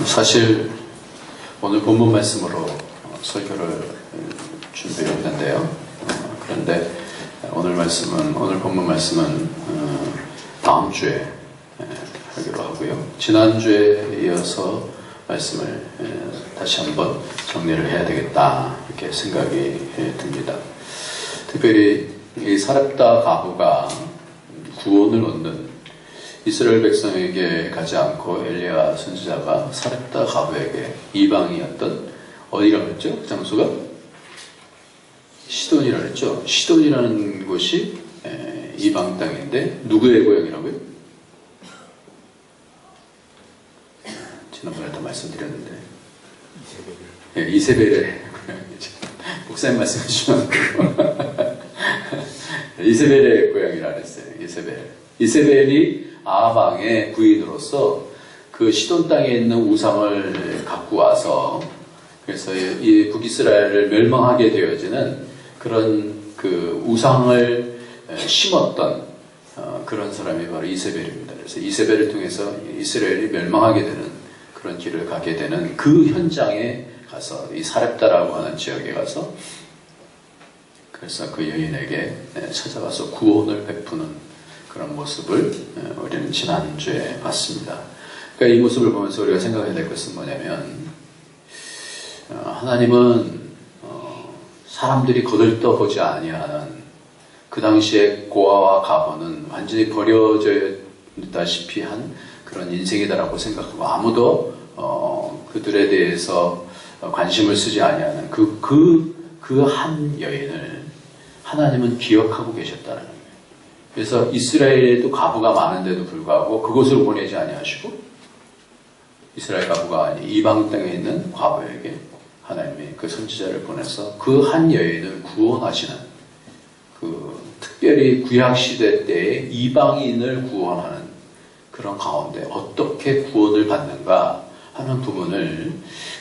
사실 오늘 본문 말씀으로 설교를 준비했는데요. 그런데 오늘 본문 말씀은 다음 주에 하기로 하고요. 지난주에 이어서 말씀을 다시 한번 정리를 해야 되겠다 이렇게 생각이 듭니다. 특별히 이 사렙다 가부가 구원을 얻는 이스라엘 백성에게 가지 않고 엘리야 선지자가 사렙다 가부에게 이방이었던 어디라고 했죠? 그 장소가? 시돈이라고 했죠. 시돈이라는 곳이 이방 땅인데 누구의 고향이라고요? 지난번에 다 말씀드렸는데 이세벨의 고향이죠. 목사님 말씀해 주시면 이세벨의 고향이라 그랬어요. 이세벨이 아방의 부인으로서 그 시돈 땅에 있는 우상을 갖고 와서 그래서 이 북이스라엘을 멸망하게 되어지는 그런 그 우상을 심었던 그런 사람이 바로 이세벨입니다. 그래서 이세벨을 통해서 이스라엘이 멸망하게 되는 그런 길을 가게 되는 그 현장에 가서 이 사렙다라고 하는 지역에 가서 그래서 그 여인에게 찾아가서 구원을 베푸는 그런 모습을 우리는 지난주에 봤습니다. 그러니까 이 모습을 보면서 우리가 생각해야 될 것은 뭐냐면 하나님은 사람들이 거들떠보지 아니하는 그 당시에 고아와 가부는 완전히 버려졌다시피 한 그런 인생이다라고 생각하고 아무도 그들에 대해서 관심을 쓰지 아니하는 그 한 여인을 하나님은 기억하고 계셨다는 거예요. 그래서 이스라엘에도 가부가 많은데도 불구하고 그곳으로 보내지 아니하시고 이스라엘 가부가 아닌 이방 땅에 있는 과부에게 하나님이 그 선지자를 보내서 그 한 여인을 구원하시는 특별히 구약시대 때의 이방인을 구원하는 그런 가운데 어떻게 구원을 받는가 하는 부분을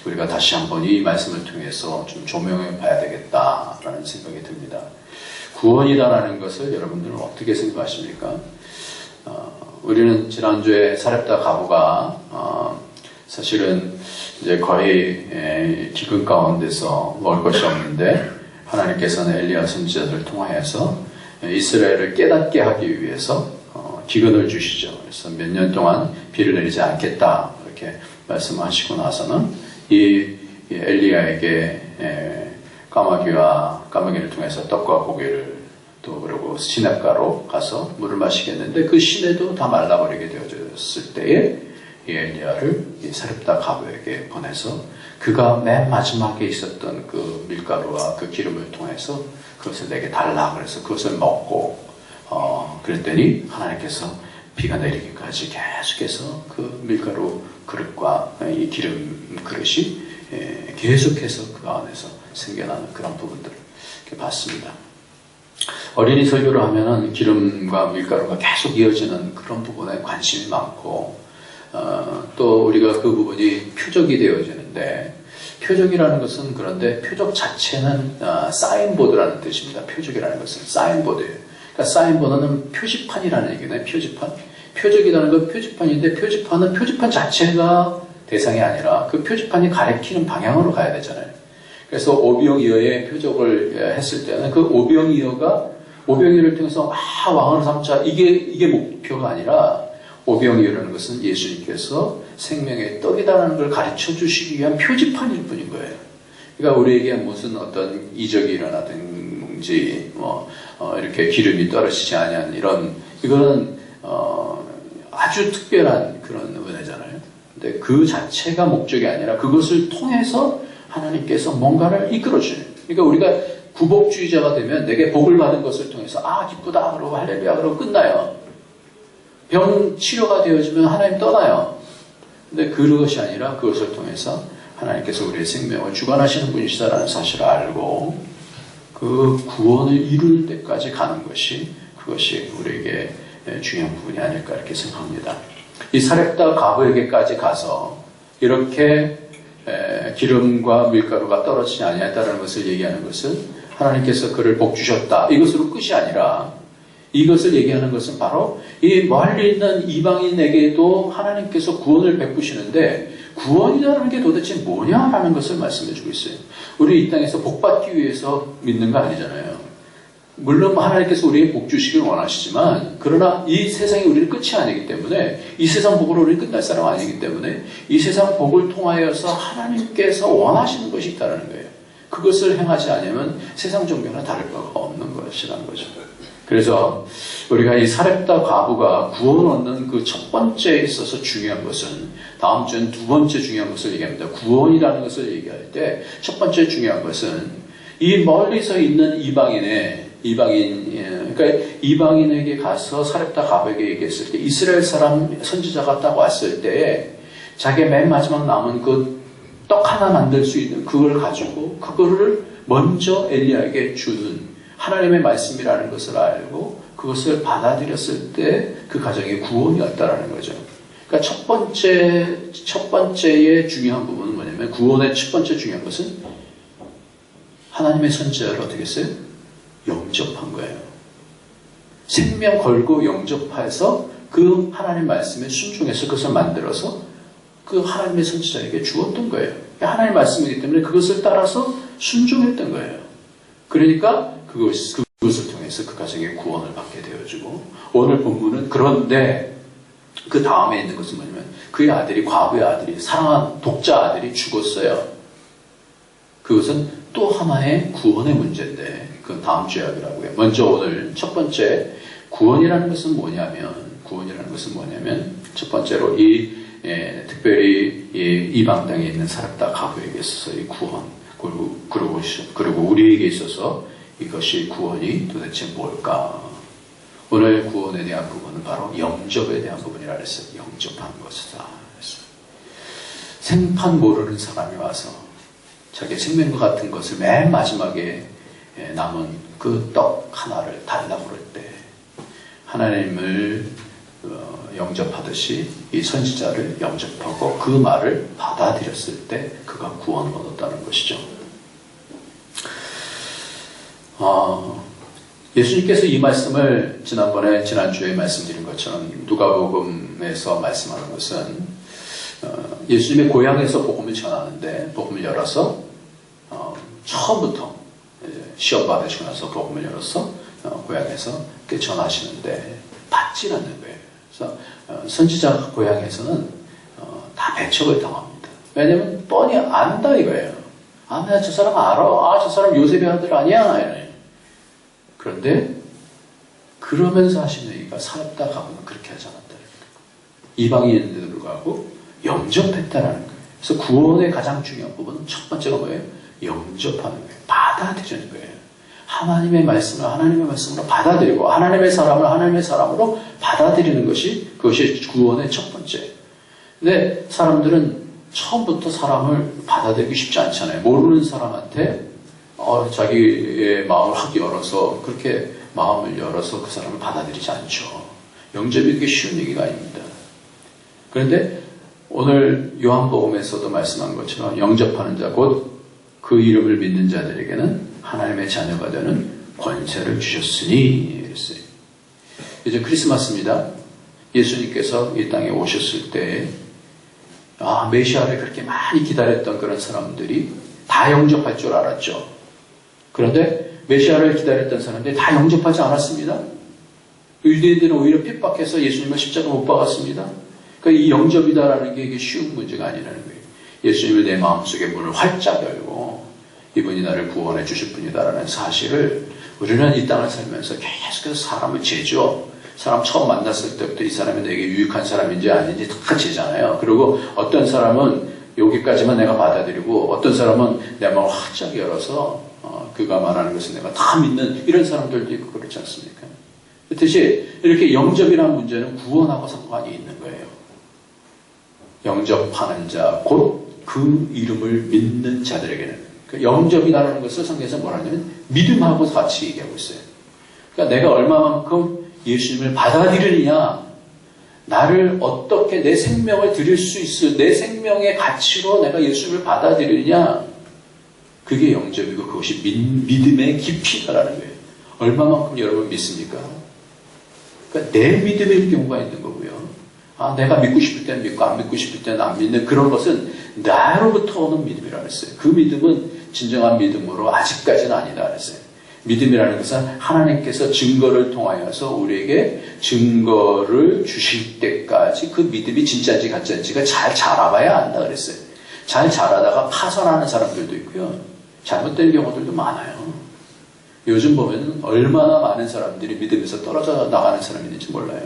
우리가 다시 한번 이 말씀을 통해서 좀 조명해 봐야 되겠다라는 생각이 듭니다. 구원이라는 것을 여러분들은 어떻게 생각하십니까? 우리는 지난주에 사렙다 가부가 사실은 이제 거의 기근 가운데서 먹을 것이 없는데 하나님께서는 엘리야 선지자들을 통하여서 이스라엘을 깨닫게 하기 위해서 기근을 주시죠. 그래서 몇 년 동안 비를 내리지 않겠다 이렇게 말씀하시고 나서는 이 엘리야에게 까마귀를 통해서 떡과 고기를 또 그리고 시냇가로 가서 물을 마시겠는데 그 시내도 다 말라버리게 되어졌을 때에 이 엘리야를 이 사렙다 가부에게 보내서 그가 맨 마지막에 있었던 그 밀가루와 그 기름을 통해서 그것을 내게 달라 그래서 그것을 먹고 그랬더니 하나님께서 비가 내리기까지 계속해서 그 밀가루 그릇과 이 기름 그릇이 계속해서 그 안에서 생겨나는 그런 부분들을 이렇게 봤습니다. 어린이 설교를 하면은 기름과 밀가루가 계속 이어지는 그런 부분에 관심이 많고 또 우리가 그 부분이 표적이 되어지는데 표적이라는 것은 그런데 표적 자체는 사인보드라는 뜻입니다. 표적이라는 것은 사인보드예요. 그러니까 사인보드는 표지판이라는 얘기네. 표적이라는 건 표지판인데 표지판은 표지판 자체가 대상이 아니라 그 표지판이 가리키는 방향으로 가야 되잖아요. 그래서 오병이어의 표적을 했을 때는 그 오병이어를 통해서 왕을 삼자 이게 목표가 아니라 오병이어라는 것은 예수님께서 생명의 떡이다라는 걸 가르쳐 주시기 위한 표지판일 뿐인 거예요. 그러니까 우리에게 무슨 어떤 이적이 일어나든지 이렇게 기름이 떨어지지 아니한 이거는 아주 특별한 그런 은혜잖아요. 근데 그 자체가 목적이 아니라 그것을 통해서 하나님께서 뭔가를 이끌어주는. 그러니까 우리가 구복주의자가 되면 내게 복을 받은 것을 통해서 기쁘다 그러고 할렐루야 그러고 끝나요. 병 치료가 되어지면 하나님 떠나요. 근데 그것이 아니라 그것을 통해서 하나님께서 우리의 생명을 주관하시는 분이시다라는 사실을 알고 그 구원을 이룰 때까지 가는 그것이 우리에게 중요한 부분이 아닐까 이렇게 생각합니다. 이 사렙다 가부에게까지 가서 이렇게 기름과 밀가루가 떨어지지 아니했다는 것을 얘기하는 것은 하나님께서 그를 복 주셨다 이것으로 끝이 아니라 이것을 얘기하는 것은 바로 이 멀리 있는 이방인에게도 하나님께서 구원을 베푸시는데 구원이라는 게 도대체 뭐냐라는 것을 말씀해 주고 있어요. 우리 이 땅에서 복받기 위해서 믿는 거 아니잖아요. 물론 하나님께서 우리에게 복 주시길 원하시지만, 그러나 이 세상이 우리는 끝이 아니기 때문에, 이 세상 복으로 우리는 끝날 사람 아니기 때문에, 이 세상 복을 통하여서 하나님께서 원하시는 것이 있다는 거예요. 그것을 행하지 않으면 세상 종교나 다를 바가 없는 것이라는 거죠. 그래서 우리가 이 사렙다 과부가 구원 얻는 그 첫 번째에 있어서 중요한 것은, 다음 주엔 두 번째 중요한 것을 얘기합니다. 구원이라는 것을 얘기할 때 첫 번째 중요한 것은 이 멀리서 있는 그러니까 이방인에게 가서 사렙다 과부에게 얘기했을 때, 이스라엘 사람 선지자가 딱 왔을 때 자기 맨 마지막 남은 그 떡 하나 만들 수 있는 그걸 가지고 그거를 먼저 엘리야에게 주는 하나님의 말씀이라는 것을 알고 그것을 받아들였을 때 그 가정의 구원이었다라는 거죠. 그러니까 첫 번째의 중요한 부분은 뭐냐면, 구원의 첫 번째 중요한 것은 하나님의 선지자를 어떻게 했어요? 영접한 거예요. 생명 걸고 영접해서 그 하나님 말씀에 순종해서 그것을 만들어서 그 하나님의 선지자에게 주었던 거예요. 하나님의 말씀이기 때문에 그것을 따라서 순종했던 거예요. 그러니까 그것을 통해서 그 가정의 구원을 받게 되어주고, 오늘 본문은 그런데 그 다음에 있는 것은 뭐냐면, 그의 아들이, 과부의 아들이, 사랑한 독자 아들이 죽었어요. 그것은 또 하나의 구원의 문제인데, 그건 다음 주에 하더라고요. 먼저 오늘 첫 번째 구원이라는 것은 뭐냐면, 첫 번째로 특별히 이방 땅에 있는 사렙다 과부에게 있어서 이 구원, 그리고 우리에게 있어서 이것이 구원이 도대체 뭘까? 오늘 구원에 대한 부분은 바로 영접에 대한 부분이라 그랬어요. 영접하는 것이다. 생판 모르는 사람이 와서 자기 생명과 같은 것을 맨 마지막에 남은 그 떡 하나를 달라고 그럴 때, 하나님을 영접하듯이 이 선지자를 영접하고 그 말을 받아들였을 때 그가 구원을 얻었다는 것이죠. 예수님께서 이 말씀을 지난주에 말씀드린 것처럼 누가복음에서 말씀하는 것은, 예수님의 고향에서 복음을 전하는데, 복음을 열어서 처음부터 시험 받으시고 나서 복음을 열어서 고향에서 전하시는데 받지 않는 거예요. 그래서 선지자 고향에서는 다 배척을 당합니다. 왜냐하면 뻔히 안다 이거예요. 나 저 사람 알아. 저 사람 요셉의 아들 아니야. 그런데 그러면서 하시는 얘기가, 사렙다 과부는 그렇게 하지 않았다. 이방인인데도 불구하고 영접했다라는 거예요. 그래서 구원의 가장 중요한 부분은 첫 번째가 뭐예요? 영접하는 거예요. 받아들이는 거예요. 하나님의 말씀으로 받아들이고, 하나님의 사람을 하나님의 사람으로 받아들이는 그것이 구원의 첫 번째. 근데 사람들은 처음부터 사람을 받아들이기 쉽지 않잖아요. 모르는 사람한테 자기의 마음을 확 열어서, 그렇게 마음을 열어서 그 사람을 받아들이지 않죠. 영접이 그게 쉬운 얘기가 아닙니다. 그런데 오늘 요한복음에서도 말씀한 것처럼, 영접하는 자, 곧 그 이름을 믿는 자들에게는 하나님의 자녀가 되는 권세를 주셨으니 그랬어요. 이제 크리스마스입니다. 예수님께서 이 땅에 오셨을 때 메시아를 그렇게 많이 기다렸던 그런 사람들이 다 영접할 줄 알았죠. 그런데 메시아를 기다렸던 사람들이 다 영접하지 않았습니다. 유대인들은 오히려 핍박해서 예수님을 십자가 못 박았습니다. 그러니까 이 영접이다라는 게 이게 쉬운 문제가 아니라는 거예요. 예수님을 내 마음속에 문을 활짝 열고 이분이 나를 구원해 주실 분이다라는 사실을, 우리는 이 땅을 살면서 계속해서 사람을 재죠. 사람 처음 만났을 때부터 이 사람이 내게 유익한 사람인지 아닌지 다 재잖아요. 그리고 어떤 사람은 여기까지만 내가 받아들이고, 어떤 사람은 내 마음을 활짝 열어서 그가 말하는 것을 내가 다 믿는 이런 사람들도 있고 그렇지 않습니까? 그렇듯이 이렇게 영접이라는 문제는 구원하고 상관이 있는 거예요. 영접하는 자, 곧 그 이름을 믿는 자들에게는. 영접이라는 것을 성경에서 뭐라 하냐면 믿음하고 같이 얘기하고 있어요. 그러니까 내가 얼마만큼 예수님을 받아들이느냐, 나를 어떻게 내 생명을 드릴 수 있을, 내 생명의 가치로 내가 예수님을 받아들이느냐, 그게 영접이고 그것이 믿음의 깊이다라는 거예요. 얼마만큼 여러분 믿습니까? 그러니까 내 믿음일 경우가 있는 거고요. 내가 믿고 싶을 때는 믿고 안 믿고 싶을 때는 안 믿는 그런 것은 나로부터 오는 믿음이라고 했어요. 그 믿음은 진정한 믿음으로 아직까지는 아니다 그랬어요. 믿음이라는 것은 하나님께서 증거를 통하여서 우리에게 증거를 주실 때까지 그 믿음이 진짜인지 가짜인지가 잘 자라봐야 한다 그랬어요. 잘 자라다가 파산하는 사람들도 있고요. 잘못된 경우들도 많아요. 요즘 보면 얼마나 많은 사람들이 믿음에서 떨어져 나가는 사람이 있는지 몰라요.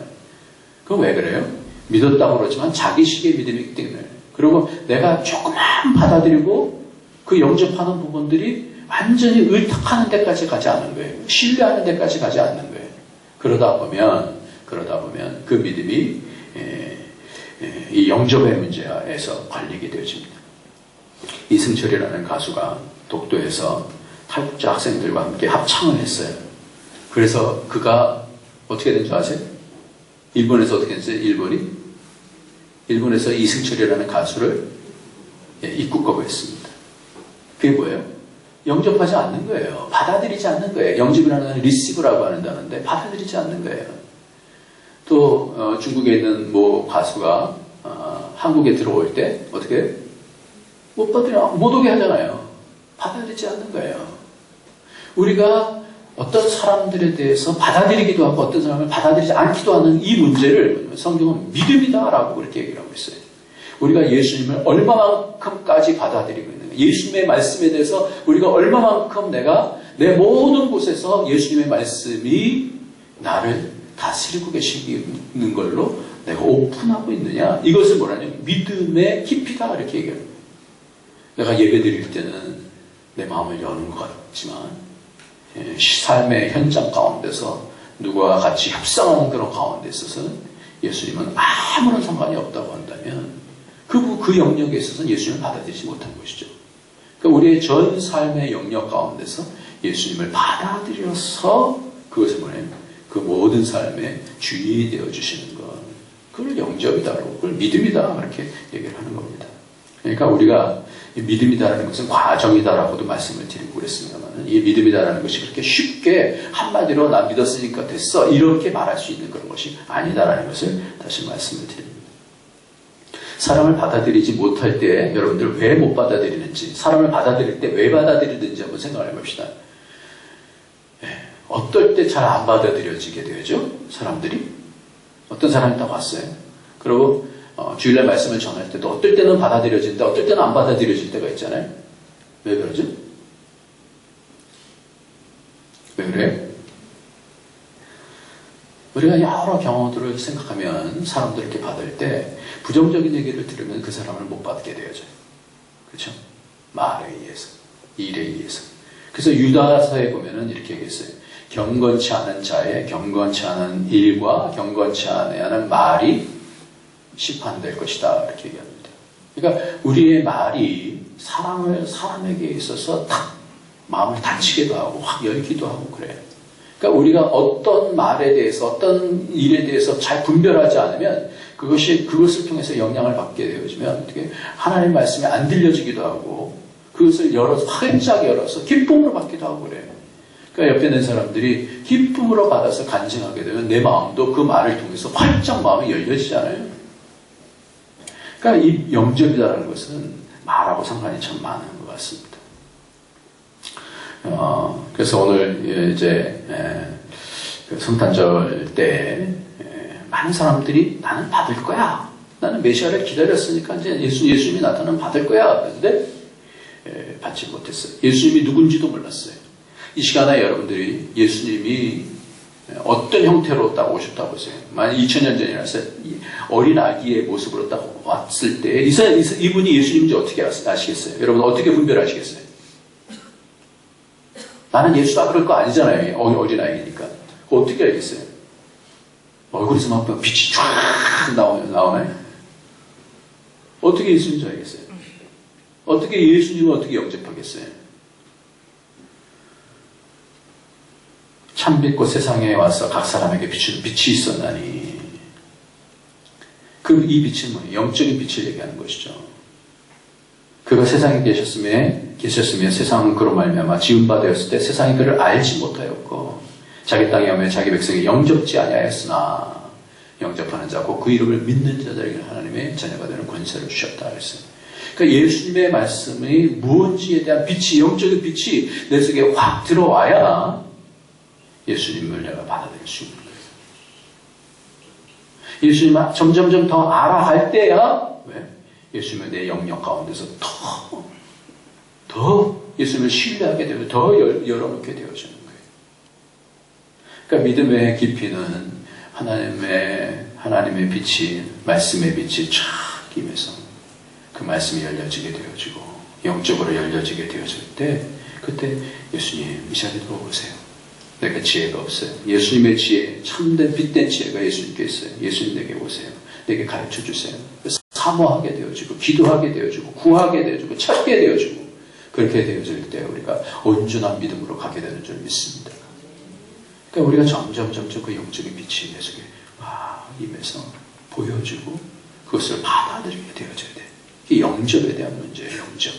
그건 왜 그래요? 믿었다고 그러지만 자기식의 믿음이기 때문에. 그리고 내가 조금만 받아들이고 그 영접하는 부분들이 완전히 의탁하는 데까지 가지 않는 거예요. 신뢰하는 데까지 가지 않는 거예요. 그러다 보면 그 믿음이 이 영접의 문제에서 걸리게 되어집니다. 이승철이라는 가수가 독도에서 탈북자 학생들과 함께 합창을 했어요. 그래서 그가 어떻게 된 줄 아세요? 일본에서 어떻게 됐어요? 일본에서 이승철이라는 가수를 입국거부 했습니다. 그게 뭐예요? 영접하지 않는 거예요. 받아들이지 않는 거예요. 영접이라는 건 리시브라고 하는 단어인데 받아들이지 않는 거예요. 또 중국에 있는 모 가수가 한국에 들어올 때 어떻게 못 오게 하잖아요. 받아들이지 않는 거예요. 우리가 어떤 사람들에 대해서 받아들이기도 하고 어떤 사람을 받아들이지 않기도 하는 이 문제를 성경은 믿음이다라고 그렇게 얘기를 하고 있어요. 우리가 예수님을 얼마만큼까지 받아들이고 있는가. 예수님의 말씀에 대해서 우리가 얼마만큼 내가 내 모든 곳에서 예수님의 말씀이 나를 다스리고 계시는 걸로 내가 오픈하고 있느냐. 이것을 뭐라냐면 믿음의 깊이다 이렇게 얘기합니다. 내가 예배 드릴 때는 내 마음을 여는 것 같지만 삶의 현장 가운데서 누구와 같이 협상하는 그런 가운데 있어서는 예수님은 아무런 상관이 없다고 한다면 그 영역에 있어서는 예수님을 받아들이지 못한 것이죠. 그러니까 우리의 전 삶의 영역 가운데서 예수님을 받아들여서 그것을 뭐냐면 그 모든 삶의 주인이 되어주시는 것. 그걸 영접이다라고, 그걸 믿음이다 그렇게 얘기를 하는 겁니다. 그러니까 우리가 믿음이다라는 것은 과정이다라고도 말씀을 드리고 그랬습니다만 이 믿음이다라는 것이 그렇게 쉽게 한마디로 나 믿었으니까 됐어 이렇게 말할 수 있는 그런 것이 아니다라는 것을 다시 말씀을 드립니다. 사람을 받아들이지 못할 때 여러분들 왜 못 받아들이는지, 사람을 받아들일 때 왜 받아들이는지 한번 생각을 해봅시다. 어떨 때 잘 안 받아들여지게 되죠? 사람들이? 어떤 사람이 딱 왔어요. 그리고 주일날 말씀을 전할 때도 어떨 때는 받아들여지는데 어떨 때는 안 받아들여질 때가 있잖아요. 왜 그러죠? 왜 그래요? 우리가 여러 경우들을 생각하면 사람들 이렇게 받을 때 부정적인 얘기를 들으면 그 사람을 못 받게 되어져요. 그렇죠? 말에 의해서, 일에 의해서. 그래서 유다서에 보면은 이렇게 얘기했어요. 경건치 않은 자의 경건치 않은 일과 경건치 않은 말이 심판될 것이다 이렇게 얘기합니다. 그러니까 우리의 말이 사람에게 있어서 탁 마음을 다치기도 하고 확 열기도 하고 그래요. 그러니까 우리가 어떤 말에 대해서 어떤 일에 대해서 잘 분별하지 않으면 그것을 통해서 영향을 받게 되어지면 어떻게 하나님 말씀이 안 들려지기도 하고 그것을 활짝 열어서 기쁨으로 받기도 하고 그래요. 그러니까 옆에 있는 사람들이 기쁨으로 받아서 간증하게 되면 내 마음도 그 말을 통해서 활짝 마음이 열려지잖아요. 그러니까 이 영접이라는 것은 말하고 상관이 참 많은 것 같습니다. 그래서 오늘 이제 성탄절 때 많은 사람들이 나는 받을 거야. 나는 메시아를 기다렸으니까 이제 예수님이 나타나면 받을 거야. 그런데 받지 못했어요. 예수님이 누군지도 몰랐어요. 이 시간에 여러분들이 예수님이 어떤 형태로 딱 오셨다고 보세요. 만약 2000년 전이라서 어린 아기의 모습으로 딱 왔을 때 이분이 예수님인지 어떻게 아시겠어요? 여러분 어떻게 분별하시겠어요? 나는 예수다 그럴 거 아니잖아요. 어린 아이니까. 어떻게 알겠어요? 얼굴에서 막 빛이 쫙 나오나요? 어떻게 예수님인지 알겠어요? 어떻게 예수님을 어떻게 영접하겠어요? 참빛고 세상에 와서 각 사람에게 비추는 빛이 있었나니 이 빛은 뭐예요? 영적인 빛을 얘기하는 것이죠. 그가 세상에 계셨으면 세상은 그로 말미암아 지은 바 되었을 때 세상이 그를 알지 못하였고 자기 땅에 오며 자기 백성이 영접지 아니하였으나 영접하는 자고 그 이름을 믿는 자들에게 하나님의 자녀가 되는 권세를 주셨다 그랬어요. 그러니까 예수님의 말씀이 무엇인지에 대한 빛이, 영적인 빛이 내 속에 확 들어와야 예수님을 내가 받아들일 수 있는 거예요. 예수님을 점점점 더 알아갈 때야 왜? 예수님을 내 영역 가운데서 더 예수님을 신뢰하게 되고 더 열어놓게 되어지는 거예요. 그러니까 믿음의 깊이는 하나님의 빛이, 말씀의 빛이 쫙 임해서 그 말씀이 열려지게 되어지고 영적으로 열려지게 되어질 때 그때 예수님 이 자리로 오세요. 내가 지혜가 없어요. 예수님의 지혜, 참된 빛된 지혜가 예수님께 있어요. 예수님에게 오세요. 내게 가르쳐 주세요. 사모하게 되어지고 기도하게 되어지고 구하게 되어지고 찾게 되어지고 그렇게 되어질 때 우리가 온전한 믿음으로 가게 되는 줄 믿습니다. 그러니까 우리가 점점 그 영적인 빛이 내 속에 임해서 보여주고 그것을 받아들이게 되어져야 돼. 이 영접에 대한 문제예요. 영접.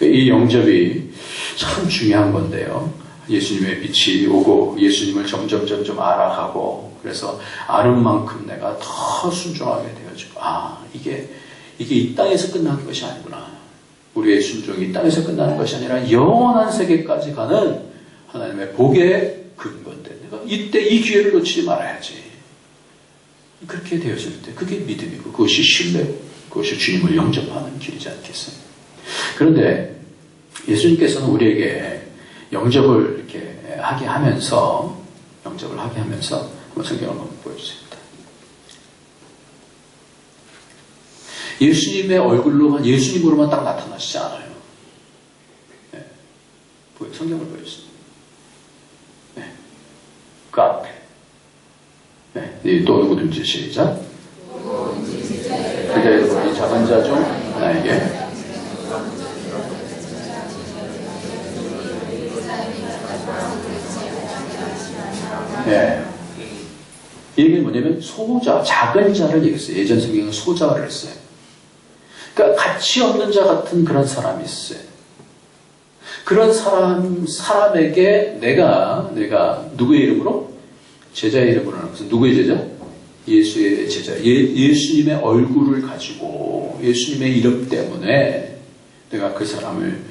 이 영접이 참 중요한 건데요. 예수님의 빛이 오고 예수님을 점점 알아가고 그래서 아는 만큼 내가 더 순종하게 되어지고 이게 이 땅에서 끝나는 것이 아니구나. 우리의 순종이 이 땅에서 끝나는 것이 아니라 영원한 세계까지 가는 하나님의 복의 근거인데 내가 이때 이 기회를 놓치지 말아야지. 그렇게 되어질 때 그게 믿음이고 그것이 신뢰고 그것이 주님을 영접하는 길이지 않겠어요. 그런데 예수님께서는 우리에게 영접을 이렇게 하게 하면서 한번 성경을 한번 보여주세요. 예수님의 얼굴로만 예수님으로만 딱 나타나시지 않아요. 네. 성경을 보여주세요. 네. 그 앞에 네. 또 누구든지 시작. 그대의 이 작은 자 중 하나에게 네. 이 얘기는 뭐냐면 소자, 작은 자를 얘기했어요. 예전 성경은 소자를 했어요. 그러니까 가치 없는 자 같은 그런 사람이 있어요. 그런 사람에게 내가 누구의 이름으로? 제자의 이름으로 하는 것은 누구의 제자? 예수의 제자. 예수님의 얼굴을 가지고 예수님의 이름 때문에 내가 그 사람을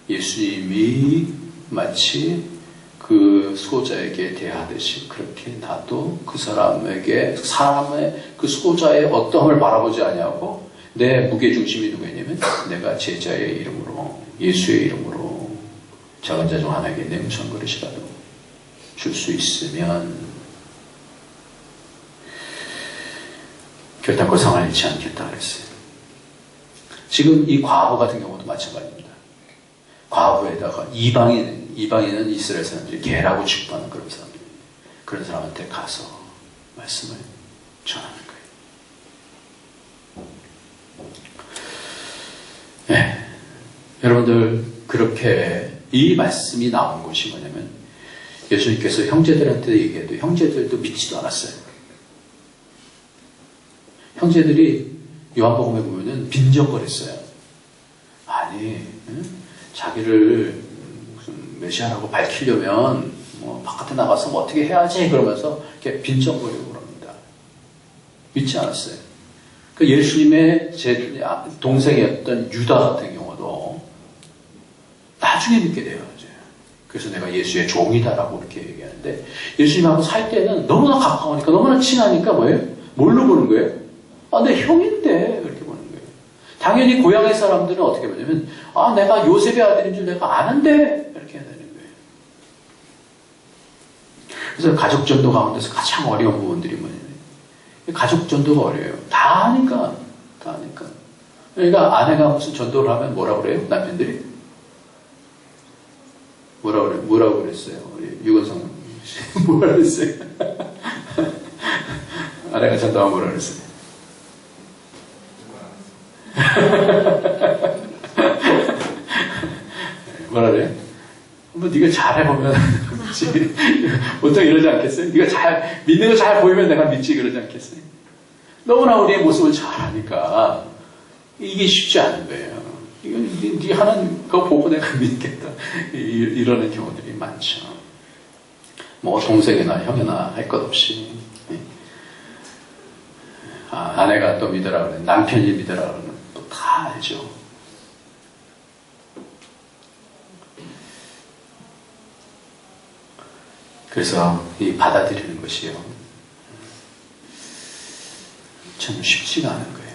예수님이 마치 그 소자에게 대하듯이 그렇게 나도 그 사람의 그 소자의 어떠함을 바라보지 않냐고 내 무게중심이 누구냐면 내가 제자의 이름으로 예수의 이름으로 작은 자 중 하나에게 냉천 그릇이라도 줄 수 있으면 결단코 상을 잃지 않겠다 그랬어요. 지금 이 과부 같은 경우도 마찬가지입니다. 과부에다가 이방인은 이스라엘 사람들이 개라고 취급하는 그런 사람들. 그런 사람한테 가서 말씀을 전하는 거예요. 네. 여러분들, 그렇게 이 말씀이 나온 것이 뭐냐면, 예수님께서 형제들한테 얘기해도 형제들도 믿지도 않았어요. 형제들이 요한복음에 보면은 빈정거렸어요. 아니, 자기를 무슨 메시아라고 밝히려면 바깥에 나가서 어떻게 해야지 그러면서 이렇게 빈정거리고 그럽니다. 믿지 않았어요. 그 예수님의 제 동생이었던 유다 같은 경우도 나중에 믿게 돼요. 그래서 내가 예수의 종이다라고 이렇게 얘기하는데 예수님하고 살 때는 너무나 가까우니까 너무나 친하니까 뭐예요? 뭘로 보는 거예요? 내 형인데 그렇게 보는 거예요. 당연히 고향의 사람들은 어떻게 보냐면 내가 요셉의 아들인 줄 내가 아는데 이렇게 해야 되는 거예요. 그래서 가족 전도 가운데서 가장 어려운 부분들이 뭐냐면 가족 전도가 어려워요. 다 아니까. 그러니까 아내가 무슨 전도를 하면 뭐라 그래요? 남편들이 뭐라고 그랬어요? 우리 유건성 씨 뭐라 그랬어요? 아내가 전도하면 뭐라 그랬어요? 뭐라 그래요? 한번 네가 잘해보면 믿지. 보통 이러지 않겠어요? 네가 믿는 거 잘 보이면 내가 믿지 그러지 않겠어요? 너무나 우리의 모습을 잘 아니까 이게 쉽지 않은 거예요. 이건 네 하는 거 보고 내가 믿겠다. 이러는 경우들이 많죠. 뭐 동생이나 형이나 할 것 없이. 아내가 또 믿으라 그러는, 남편이 믿으라 그러는, 또 다 알죠. 그래서 이 받아들이는 것이요, 참 쉽지가 않은 거예요.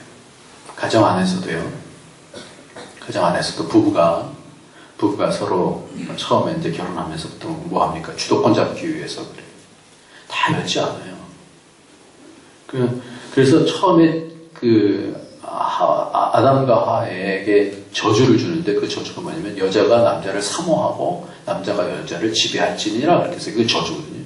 가정 안에서도요. 가정 안에서도 부부가 서로 처음에 이제 결혼하면서부터 뭐 합니까? 주도권 잡기 위해서 그래요. 다 열지 않아요. 그래서 처음에 아담과 하와에게 저주를 주는데, 그 저주가 뭐냐면 여자가 남자를 사모하고 남자가 여자를 지배할지니라 그렇게 해서 그 저주거든요.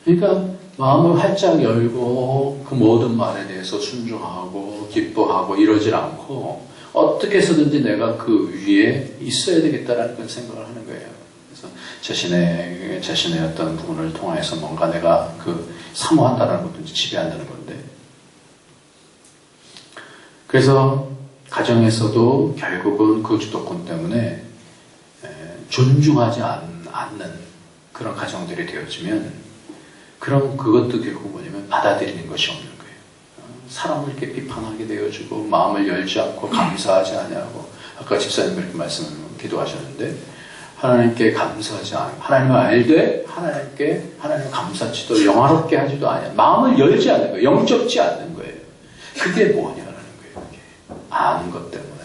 그러니까 마음을 활짝 열고 그 모든 말에 대해서 순종하고 기뻐하고 이러질 않고 어떻게 해서든지 내가 그 위에 있어야 되겠다라는 그런 생각을 하는 거예요. 그래서 자신의 어떤 부분을 통해서 뭔가 내가 사모한다는 것도 지배한다는 건데, 그래서 가정에서도 결국은 그 주도권 때문에 존중하지 않는 그런 가정들이 되어지면, 그럼 그것도 결국 뭐냐면 받아들이는 것이 없는 거예요. 사람을 이렇게 비판하게 되어지고 마음을 열지 않고 감사하지 않냐고, 아까 집사님 그렇게 기도하셨는데, 하나님께 감사하지 않고 하나님을 알되 하나님을 감사치도 영화롭게 하지도 않아요. 마음을 열지 않는 거예요. 영접지 않는 거예요. 그게 뭐냐라는 거예요. 그게. 아는 것 때문에,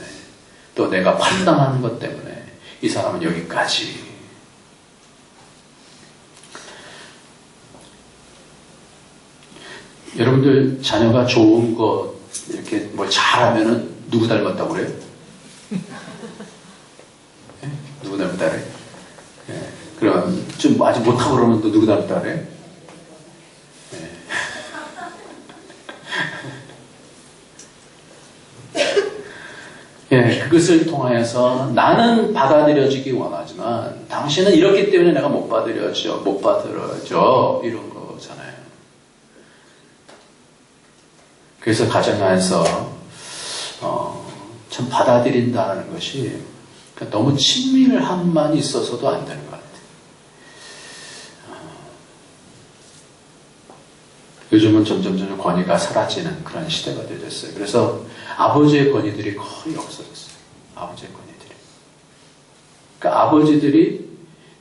또 내가 판단하는 것 때문에 이 사람은 여기까지. 여러분들 자녀가 좋은 거 이렇게 뭘 잘하면은 누구 닮았다고 그래요? 네? 누구 닮았다 그래? 네. 그럼 좀 아직 못하고 그러면 또 누구 닮았다 그래? 네. 예, 그것을 통하여서 나는 받아들여지기 원하지만 당신은 이렇기 때문에 내가 못 받아들여져 이런 거잖아요. 그래서 가정 안에서 참 받아들인다는 것이 너무 친밀함만 있어서도 안 되는 것 같아요. 요즘은 점점 권위가 사라지는 그런 시대가 되었어요. 그래서 아버지의 권위들이 거의 없어졌어요. 아버지의 권위들이. 그러니까 아버지들이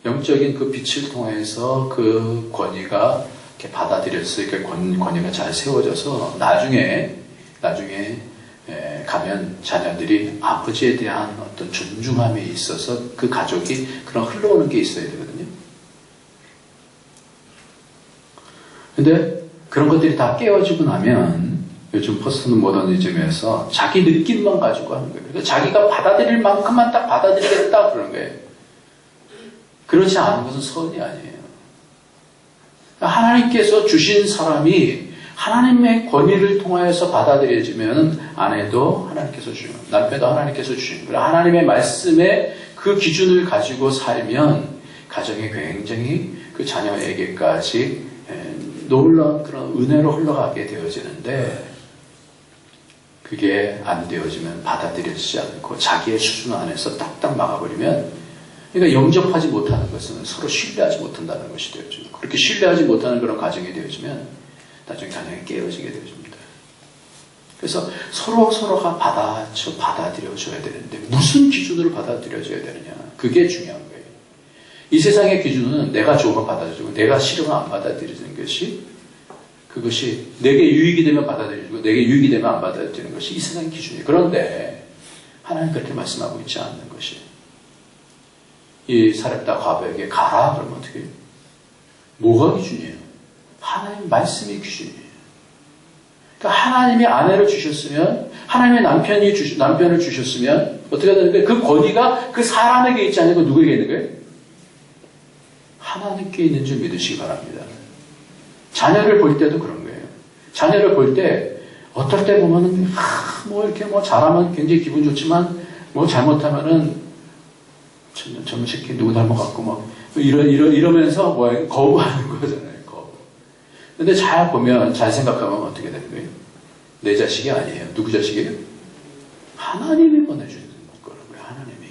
영적인 그 빛을 통해서 그 권위가 이렇게 받아들였어요. 그 권위가 잘 세워져서 나중에 가면 자녀들이 아버지에 대한 어떤 존중함이 있어서 그 가족이 그런 흘러오는 게 있어야 되거든요. 근데 그런 것들이 다 깨어지고 나면 요즘 포스트 모더니즘에서 자기 느낌만 가지고 하는 거예요. 그러니까 자기가 받아들일 만큼만 딱 받아들이겠다 그런 거예요. 그렇지 않은 것은 선이 아니에요. 하나님께서 주신 사람이 하나님의 권위를 통하여서 받아들여지면 아내도 하나님께서 주신, 남편도 하나님께서 주신, 하나님의 말씀에 그 기준을 가지고 살면 가정이 굉장히 그 자녀에게까지 놀라운 그런 은혜로 흘러가게 되어지는데, 그게 안 되어지면 받아들여지지 않고 자기의 수준 안에서 딱딱 막아버리면, 그러니까 영접하지 못하는 것은 서로 신뢰하지 못한다는 것이 되어지고, 그렇게 신뢰하지 못하는 그런 가정이 되어지면 나중에 가정이 깨어지게 되어집니다. 그래서 서로가 받아들여줘야 되는데 무슨 기준으로 받아들여줘야 되느냐, 그게 중요한 거예요. 이 세상의 기준은 내가 좋으면 받아들이고 내가 싫으면 안 받아들이는 것이, 그것이 내게 유익이 되면 받아들이고 내게 유익이 되면 안 받아들이는 것이 이 세상의 기준이에요. 그런데 하나님 그렇게 말씀하고 있지 않는 것이, 이 사렙다 과부에게 가라 그러면 어떻게 해요? 뭐가 기준이에요? 하나님 말씀이 기준이에요. 그러니까 하나님이 아내를 주셨으면, 하나님의 남편을 주셨으면 어떻게 되는 거예요? 그 권위가 그 사람에게 있지 않고 누구에게 있는 거예요? 하나님께 있는 줄 믿으시기 바랍니다. 자녀를 볼 때도 그런 거예요. 자녀를 볼 때 어떨 때 보면은 이렇게 잘하면 굉장히 기분 좋지만 잘못하면은 저놈 새끼 누구 닮아갖고 이러면서 거부하는 거잖아요. 근데 잘 보면, 잘 생각하면 어떻게 되는 거예요? 내 자식이 아니에요. 누구 자식이에요? 하나님이 보내주는 거라고요. 하나님이.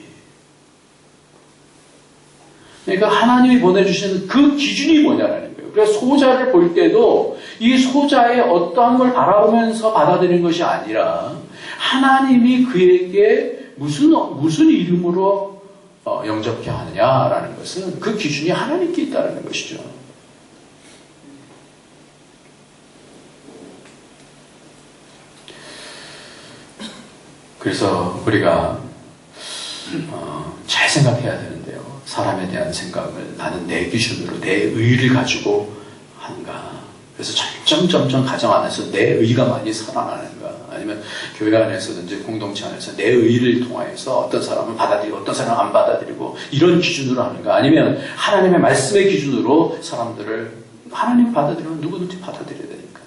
그러니까 하나님이 보내주시는 그 기준이 뭐냐라는 거예요. 그래서 소자를 볼 때도 이 소자의 어떠한 걸 바라보면서 받아들이는 것이 아니라 하나님이 그에게 무슨 이름으로 영접케 하느냐라는 것은 그 기준이 하나님께 있다는 것이죠. 그래서 우리가 잘 생각해야 되는데요. 사람에 대한 생각을 나는 내 기준으로 내 의를 가지고 하는가. 그래서 점점 가정 안에서 내 의가 많이 살아나는가. 아니면 교회 안에서든지 공동체 안에서 내 의를 통하여서 어떤 사람을 받아들이고 어떤 사람을 안 받아들이고 이런 기준으로 하는가. 아니면 하나님의 말씀의 기준으로 사람들을 하나님 받아들이면 누구든지 받아들여야 되니까.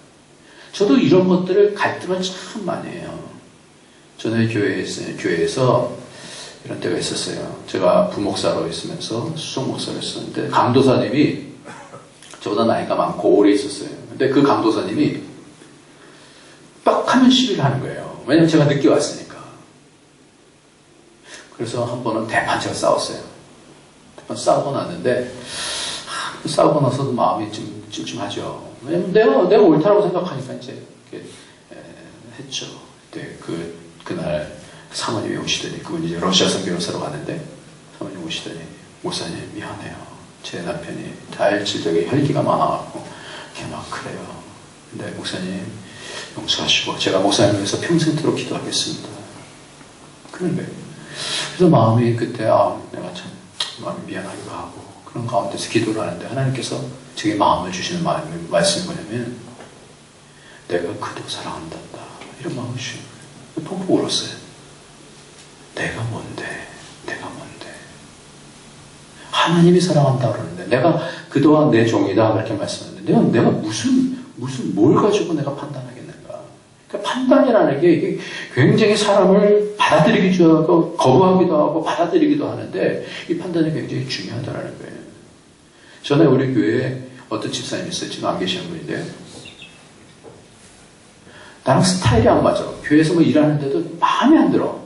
저도 이런 것들을 갈등을 참 많이 해요. 전에 교회에서 이런 때가 있었어요. 제가 부목사로 있으면서 수석 목사로 있었는데 강도사님이 저보다 나이가 많고 오래 있었어요. 근데 그 강도사님이 빡 하면 시비를 하는 거예요. 왜냐면 제가 늦게 왔으니까. 그래서 한 번은 대판 제가 싸웠어요. 대판 싸우고 났는데 싸우고 나서도 마음이 좀 찜찜하죠. 왜냐면 내가 옳다라고 생각하니까 이제 이렇게 했죠. 그때 그날 사모님이 오시더니, 그분 이제 러시아선 변호사로 갔는데, 사모님이 오시더니, 목사님, 미안해요. 제 남편이 다혈질적인 혈기가 많아갖고, 걔 막 그래요. 근데 목사님, 용서하시고, 제가 목사님 위해서 평생토록 기도하겠습니다. 그런 거예요. 그래서 마음이 그때, 내가 참, 마음이 미안하기도 하고, 그런 가운데서 기도를 하는데, 하나님께서 제게 마음을 주시는 말씀이 뭐냐면, 내가 그도 사랑한단다. 이런 마음을 주시는 거예요. 펑펑 울었어요. 내가 뭔데? 하나님이 사랑한다 그러는데 내가 그동안 내 종이다 그렇게 말씀하는데 내가 무슨 뭘 가지고 내가 판단하겠는가? 그러니까 판단이라는 게 이게 굉장히 사람을 받아들이기도 하고 거부하기도 하고 받아들이기도 하는데 이 판단이 굉장히 중요하다는 거예요. 전에 우리 교회에 어떤 집사님이 있어요. 지금 안 계시는 분인데요. 나랑 스타일이 안 맞아. 교회에서 뭐 일하는데도 마음에 안 들어.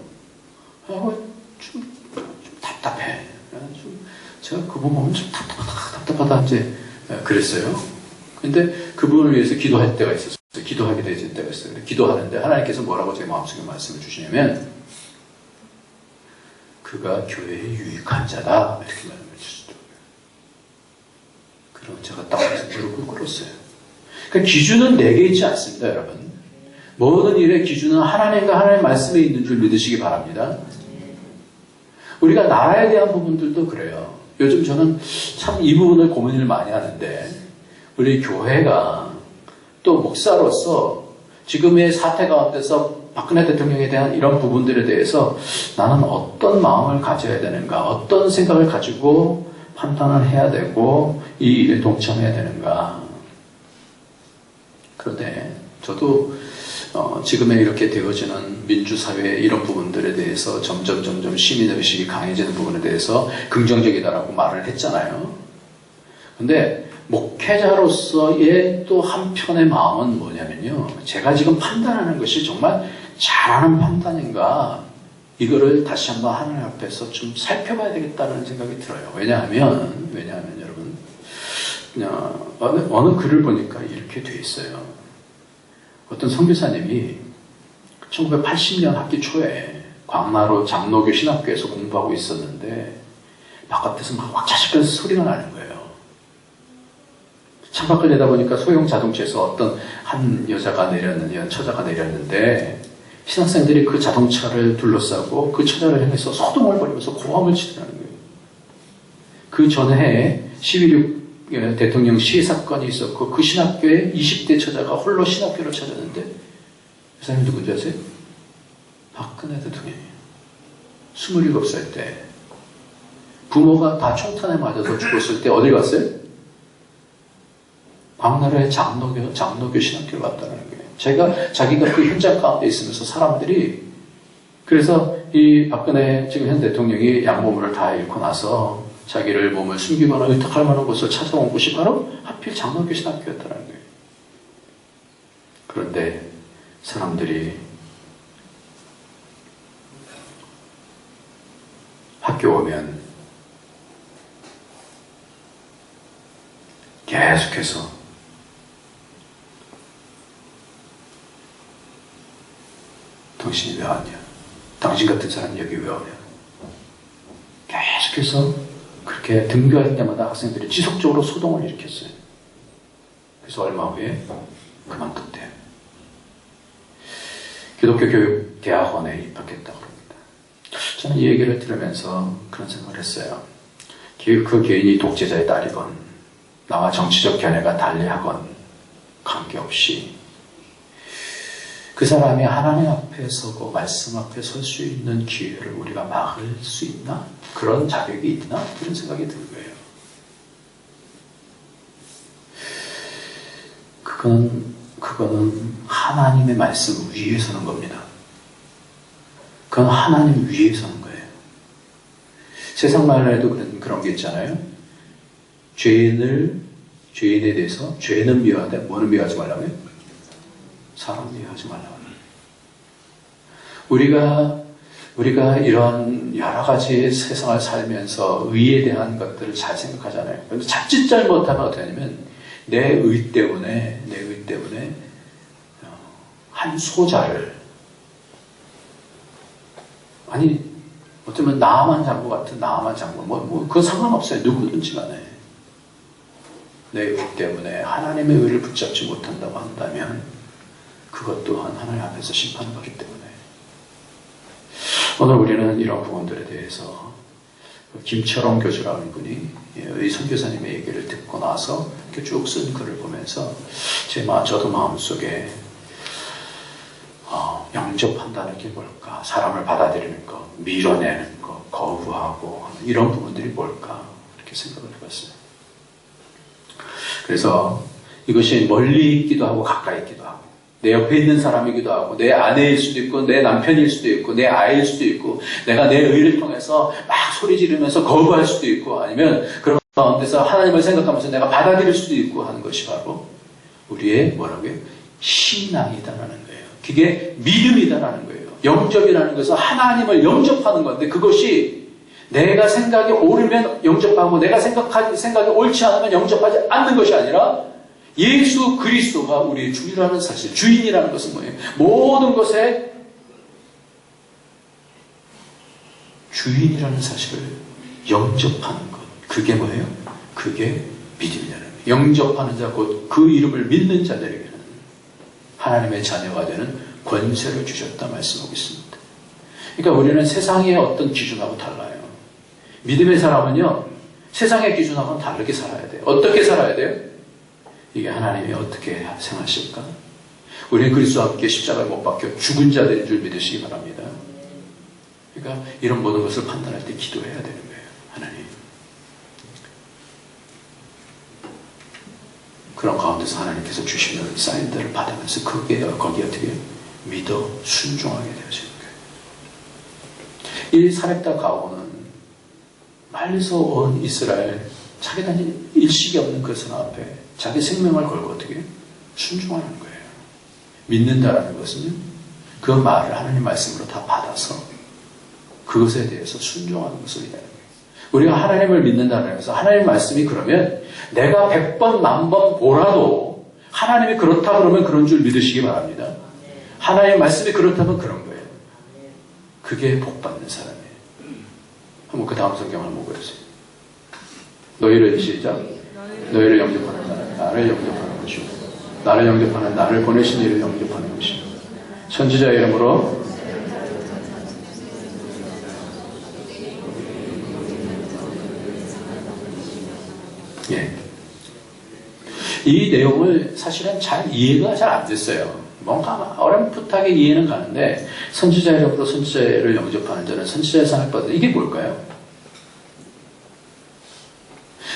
좀 답답해. 제가 그분 보면 좀 답답하다 이제 그랬어요. 근데 그분을 위해서 기도할 때가 있었어요. 기도하게 되는 때가 있어요. 기도하는데 하나님께서 뭐라고 제 마음속에 말씀을 주시냐면 그가 교회에 유익한 자다 이렇게 말씀을 주시더라고요. 그리고 제가 딱 무릎을 꿇었어요. 그러니까 기준은 내게 있지 않습니다, 여러분. 모든 일의 기준은 하나님과 하나님의 말씀에 있는 줄 믿으시기 바랍니다. 우리가 나라에 대한 부분들도 그래요. 요즘 저는 참 이 부분을 고민을 많이 하는데 우리 교회가 또 목사로서 지금의 사태 가운데서 박근혜 대통령에 대한 이런 부분들에 대해서 나는 어떤 마음을 가져야 되는가, 어떤 생각을 가지고 판단을 해야 되고 이 일에 동참해야 되는가. 그런데 저도 지금의 이렇게 되어지는 민주사회의 이런 부분들에 대해서 점점 시민의식이 강해지는 부분에 대해서 긍정적이다라고 말을 했잖아요. 근데 목회자로서의 또 한편의 마음은 뭐냐면요. 제가 지금 판단하는 것이 정말 잘하는 판단인가 이거를 다시 한번 하나님 앞에서 좀 살펴봐야 되겠다는 생각이 들어요. 왜냐하면 여러분 어느 글을 보니까 이렇게 돼 있어요. 어떤 선교사님이 1980년 학기 초에 광나루 장로교 신학교에서 공부하고 있었는데 바깥에서 막 왁자지껄 소리가 나는 거예요. 창밖을 내다보니까 소형 자동차에서 어떤 한 여자가 처자가 내렸는데 신학생들이 그 자동차를 둘러싸고 그 처자를 향해서 소동을 벌이면서 고함을 치더라는 거예요. 그 전해에 11.6 대통령 시해 사건이 있었고 그 신학교에 20대 처자가 홀로 신학교를 찾았는데 그 사람이 누군지 아세요? 박근혜 대통령이에요. 27살 때 부모가 다 총탄에 맞아서 죽었을 때 어딜 갔어요? 광나루의 장로교 신학교를 갔다는 거예요. 자기가 그 현장 가운데 있으면서 사람들이 그래서 이 박근혜 지금 현 대통령이 양몸을 다 잃고 나서 자기를 몸을 숨기거나 의탁할 만한 곳을 찾아온 곳이 바로 하필 장로교 신학교였다는 거예요. 그런데 사람들이 학교 오면 계속해서 당신이 왜 왔냐? 당신 같은 사람이 여기 왜 오냐? 계속해서 그렇게 등교할 때마다 학생들이 지속적으로 소동을 일으켰어요. 그래서 얼마 후에 그만뒀대요. 기독교 교육 대학원에 입학했다고 합니다. 저는 이 얘기를 들으면서 그런 생각을 했어요. 그 개인이 독재자의 딸이건 나와 정치적 견해가 달리하건 관계없이 그 사람이 하나님 앞에 서고 말씀 앞에 설 수 있는 기회를 우리가 막을 수 있나? 그런 자격이 있나? 이런 생각이 든 거예요. 그거는 하나님의 말씀 위에 서는 겁니다. 그건 하나님 위에 서는 거예요. 세상 말로 해도 그런 게 있잖아요. 죄인에 대해서 죄는 미워하되 뭐는 미워하지 말라고요? 사람 미워하지 말라고. 우리가 이런 여러 가지 세상을 살면서 의에 대한 것들을 잘 생각하잖아요. 그런데 자칫 잘못하면 어떻게 하냐면 내 의 때문에 한 소자를 어쩌면 나만 장구 같은 나만 장구 그건 상관없어요. 누구든지 간에 내 의 때문에 하나님의 의를 붙잡지 못한다고 한다면 그것 또한 하나님 앞에서 심판을 받기 때문에 오늘 우리는 이런 부분들에 대해서 김철원 교수라는 분이 의 선교사님의 얘기를 듣고 나서 이렇게 쭉 쓴 글을 보면서 저도 마음속에 영접한다는 게 뭘까? 사람을 받아들이는 것, 밀어내는 것, 거부하고 이런 부분들이 뭘까? 이렇게 생각을 해봤어요. 그래서 이것이 멀리 있기도 하고 가까이 있기도 하고 내 옆에 있는 사람이기도 하고 내 아내일 수도 있고 내 남편일 수도 있고 내 아이일 수도 있고 내가 내 의를 통해서 막 소리 지르면서 거부할 수도 있고 아니면 그런 가운데서 하나님을 생각하면서 내가 받아들일 수도 있고 하는 것이 바로 우리의 뭐라고요? 신앙이다라는 거예요. 그게 믿음이다라는 거예요. 영접이라는 것은 하나님을 영접하는 건데 그것이 내가 생각이 옳으면 영접하고 내가 생각이 옳지 않으면 영접하지 않는 것이 아니라 예수 그리스도가 우리의 주라는 사실, 주인이라는 것은 뭐예요? 모든 것의 주인이라는 사실을 영접하는 것. 그게 뭐예요? 그게 믿음이라는 거예요. 영접하는 자, 곧 그 이름을 믿는 자들에게는 하나님의 자녀가 되는 권세를 주셨다 말씀하고 있습니다. 그러니까 우리는 세상의 어떤 기준하고 달라요. 믿음의 사람은요, 세상의 기준하고는 다르게 살아야 돼요. 어떻게 살아야 돼요? 이게 하나님이 어떻게 생각하실까? 우리는 그리스도와 함께 십자가에 못 박혀 죽은 자들인 줄 믿으시기 바랍니다. 그러니까 이런 모든 것을 판단할 때 기도해야 되는 거예요. 하나님. 그런 가운데서 하나님께서 주시는 사인들을 받으면서 거기에 어떻게 믿어 순종하게 되어지는 거예요. 이 사렙다 가오는 말리서 온 이스라엘 자기단이 일식이 없는 그 선 앞에 자기 생명을 걸고 어떻게 순종하는 거예요. 믿는다라는 것은요, 그 말을 하나님 말씀으로 다 받아서 그것에 대해서 순종하는 것을 얘기하는 거예요. 우리가 하나님을 믿는다는 것은 하나님 말씀이 그러면 내가 100번, 1000번 보라도 하나님이 그렇다 그러면 그런 줄 믿으시기 바랍니다. 하나님 말씀이 그렇다면 그런 거예요. 그게 복받는 사람이에요. 한번 그 다음 성경 한번 보세요. 너희를 시작. 너희를 영접하는 나를 영접하는 것이고 나를 영접하는 나를 보내신 이를 영접하는 것이고 선지자 이름으로 이 내용을 사실은 잘 이해가 잘 안 됐어요. 뭔가 어렴풋하게 이해는 가는데 선지자 이름으로 선지자를 영접하는 자는 선지자의 상을 받는 이게 뭘까요?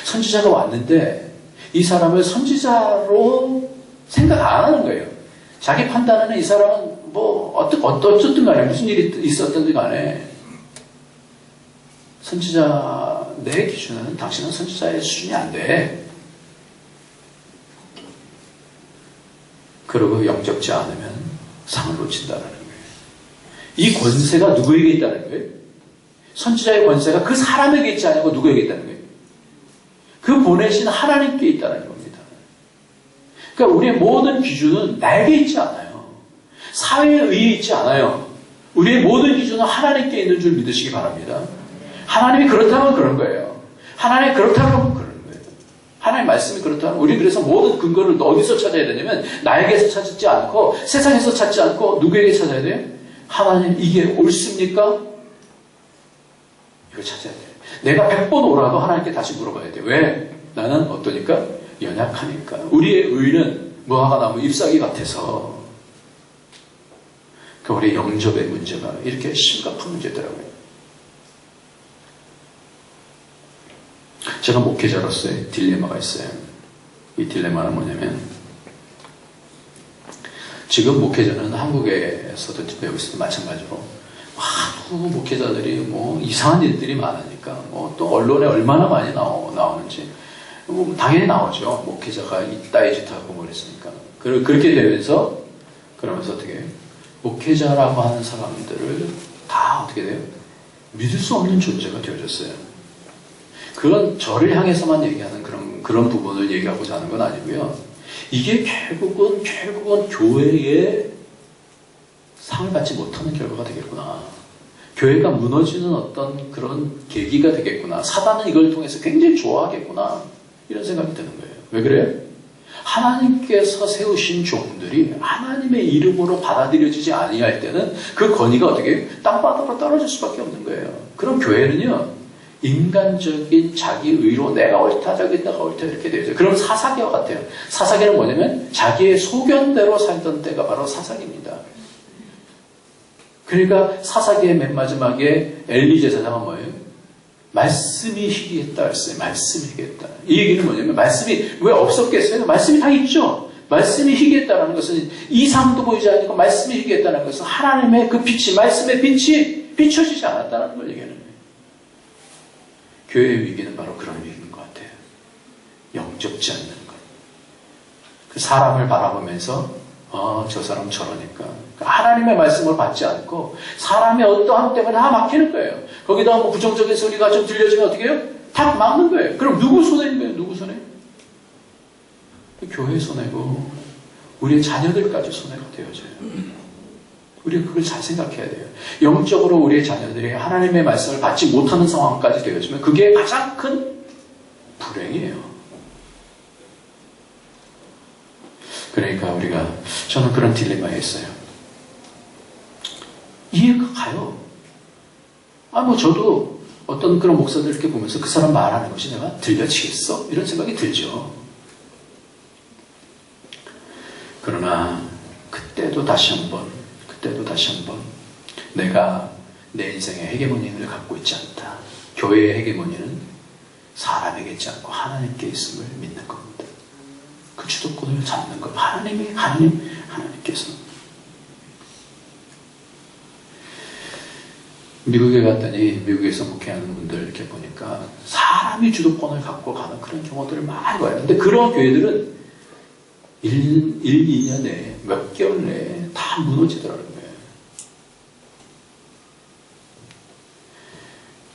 선지자가 왔는데 이 사람을 선지자로 생각 안 하는 거예요. 자기 판단은 이 사람은 어쨌든 간에 무슨 일이 있었든지 간에 선지자 내 기준에는 당신은 선지자의 수준이 안 돼. 그러고 영접지 않으면 상을 놓친다는 거예요. 이 권세가 누구에게 있다는 거예요? 선지자의 권세가 그 사람에게 있지 않고 누구에게 있다는 거예요? 그 보내신 하나님께 있다는 겁니다. 그러니까 우리의 모든 기준은 나에게 있지 않아요. 사회에 의해 있지 않아요. 우리의 모든 기준은 하나님께 있는 줄 믿으시기 바랍니다. 하나님이 그렇다면 그런 거예요. 하나님이 그렇다면 그런 거예요. 하나님 말씀이 그렇다면 우리 그래서 모든 근거를 어디서 찾아야 되냐면 나에게서 찾지 않고 세상에서 찾지 않고 누구에게 찾아야 돼요? 하나님 이게 옳습니까? 이걸 찾아야 돼요. 내가 100번 오라도 하나님께 다시 물어봐야 돼요. 왜? 나는 어떠니까? 연약하니까. 우리의 의는 무화과 나무 잎사귀 같아서. 그 우리 영접의 문제가 이렇게 심각한 문제더라고요. 제가 목회자로서의 딜레마가 있어요. 이 딜레마는 뭐냐면 지금 목회자는 한국에서도 여기서도 마찬가지로 하도 목회자들이 뭐 이상한 일들이 많으니까 뭐 또 언론에 얼마나 많이 나오는지 뭐 당연히 나오죠. 목회자가 이따위 짓하고 뭐 그랬으니까. 그렇게 되면서 그러면서 어떻게 해요? 목회자라고 하는 사람들을 다 어떻게 돼요? 믿을 수 없는 존재가 되어졌어요. 그건 저를 향해서만 얘기하는 그런 부분을 얘기하고자 하는 건 아니고요. 이게 결국은 교회에 상을 받지 못하는 결과가 되겠구나. 교회가 무너지는 어떤 그런 계기가 되겠구나. 사단은 이걸 통해서 굉장히 좋아하겠구나. 이런 생각이 드는 거예요. 왜 그래요? 하나님께서 세우신 종들이 하나님의 이름으로 받아들여지지 아니할 때는 그 권위가 어떻게 땅바닥으로 떨어질 수밖에 없는 거예요. 그럼 교회는요. 인간적인 자기 의로 내가 옳다, 내가 옳다 이렇게 되죠. 그럼 사사기와 같아요. 사사기는 뭐냐면 자기의 소견대로 살던 때가 바로 사사기입니다. 그러니까 사사기의 맨 마지막에 엘리 제사장은 뭐예요? 말씀이 희귀했다 했어요. 말씀이 희귀했다. 이 얘기는 뭐냐면 말씀이 왜 없었겠어요? 말씀이 다 있죠. 말씀이 희귀했다는 것은 이상도 보이지 않고 말씀이 희귀했다는 것은 하나님의 그 빛이 말씀의 빛이 비춰지지 않았다는 걸 얘기하는 거예요. 교회의 위기는 바로 그런 위기인 것 같아요. 영접지 않는 것. 그 사람을 바라보면서 저 사람 저러니까 하나님의 말씀을 받지 않고 사람의 어떠함 때문에 다 막히는 거예요. 거기다 뭐 부정적인 소리가 좀 들려지면 어떻게 해요? 다 막는 거예요. 그럼 누구 손해인 거예요? 누구 손해? 교회 손해고 우리의 자녀들까지 손해가 되어져요. 우리가 그걸 잘 생각해야 돼요. 영적으로 우리의 자녀들이 하나님의 말씀을 받지 못하는 상황까지 되어지면 그게 가장 큰 불행이에요. 그러니까 저는 그런 딜레마에 있어요. 이해가 가요. 저도 어떤 그런 목사들 이렇게 보면서 그 사람 말하는 것이 내가 들려지겠어? 이런 생각이 들죠. 그러나 그때도 다시 한번 내가 내 인생의 헤게모니를 갖고 있지 않다. 교회의 헤게모니는 사람에게 있지 않고 하나님께 있음을 믿는 겁니다. 그 주도권을 잡는 것. 하나님께서. 미국에 갔더니 미국에서 목회하는 분들 이렇게 보니까 사람이 주도권을 갖고 가는 그런 경우들을 많이 봐요. 근데 그런 교회들은 2년 내에 몇 개월 내에 다 무너지더라는 거예요.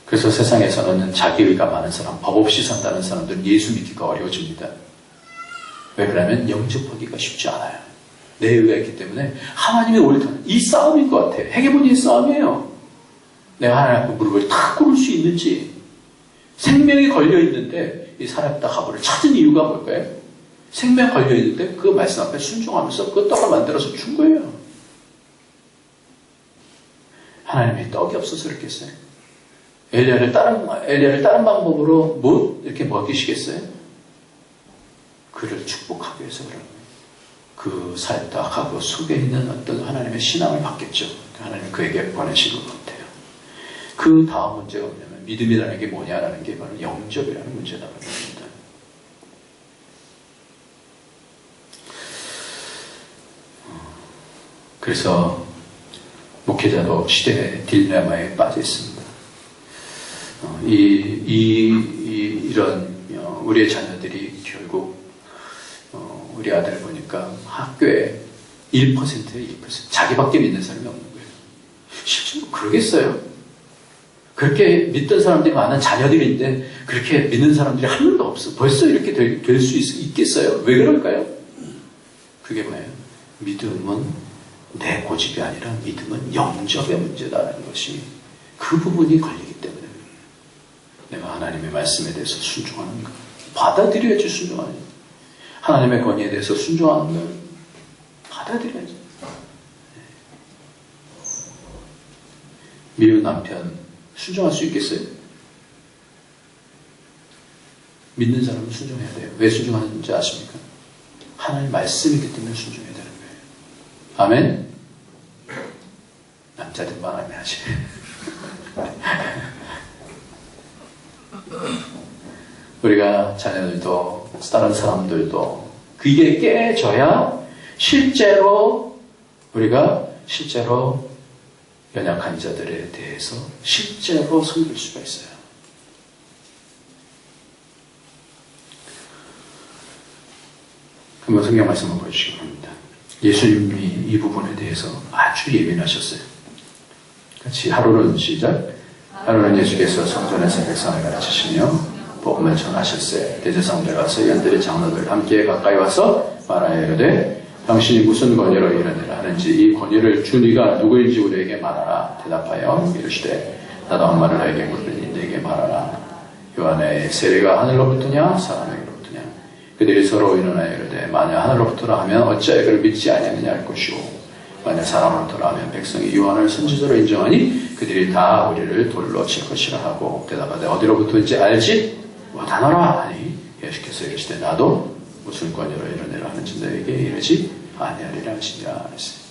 그래서 세상에서는 자기의가 많은 사람, 법 없이 산다는 사람들은 예수 믿기가 어려워집니다. 왜 그러냐면 영접하기가 쉽지 않아요. 내 의가 있기 때문에 하나님의 옳다는 이 싸움인 것 같아요. 헤게모니의 싸움이에요. 내가 하나님 앞에 무릎을 탁 꿇을 수 있는지 생명이 걸려있는데 이 살았다 가보를 찾은 이유가 뭘까요? 생명 걸려있는데 그 말씀 앞에 순종하면서 그 떡을 만들어서 준 거예요. 하나님의 떡이 없어서 그랬겠어요? 엘리야를 다른 방법으로 이렇게 먹이시겠어요? 그를 축복하기 위해서 그런 거예요. 그 살다 가고 속에 있는 어떤 하나님의 신앙을 받겠죠. 하나님 그에게 보내신 것 같아요. 그 다음 문제가 뭐냐면 믿음이라는 게 뭐냐라는 게 바로 영접이라는 문제라고 합니다. 그래서 목회자도 시대의 딜레마에 빠져 있습니다. 이런 우리의 자녀들이 결국 우리 아들 보니까 학교에 1%에 1% 자기밖에 믿는 사람이 없는 거예요. 실제로 그러겠어요? 그렇게 믿던 사람들이 많은 자녀들인데 그렇게 믿는 사람들이 한 명도 없어. 벌써 이렇게 될 수 있겠어요? 왜 그럴까요? 그게 뭐예요? 믿음은 내 고집이 아니라 믿음은 영접의 문제다라는 것이 그 부분이 걸리기 때문에 내가 하나님의 말씀에 대해서 순종하는 것, 받아들여야지. 순종하는 것, 하나님의 권위에 대해서 순종하는 걸 받아들여야지. 미운 남편 순종할 수 있겠어요? 믿는 사람은 순종해야 돼요. 왜 순종하는지 아십니까? 하나님 말씀이기 때문에 순종해야 되는 거예요. 아멘? 남자들만 아멘 하지. 우리가 자녀들도 다른 사람들도 그게 깨져야 우리가 실제로 연약한 자들에 대해서 실제로 섬길 수가 있어요. 한번 성경 말씀을 보여주시기 바랍니다. 예수님이 이 부분에 대해서 아주 예민하셨어요. 같이 하루는 시작. 하루는 예수께서 성전에서 백성을 가르치시며 복음을 전하셨어요. 대제사장들 가서 연들의 장로들 함께 가까이 와서 말하여 이르되 당신이 무슨 권위로 이르느라 하는지 이 권위를 준 이가 누구인지 우리에게 말하라. 대답하여 이르시되 나도 한 말을 너에게 물으니 내게 말하라. 요한의 세례가 하늘로부터냐 사람에게로부터냐. 그들이 서로 일어나여 이르되 만약 하늘로부터라 하면 어찌하여 그를 믿지 아니하느냐 할 것이오. 만약 사람으로부터라 하면 백성이 요한을 선지자로 인정하니 그들이 다 우리를 돌로 칠 것이라 하고 대답하되 어디로부터인지 알지 못하노라 하니 예수께서 이르시되 나도 무슨 권위로 이르느라 하는지 너에게 이르지 아니하리라 하시니라 했어요.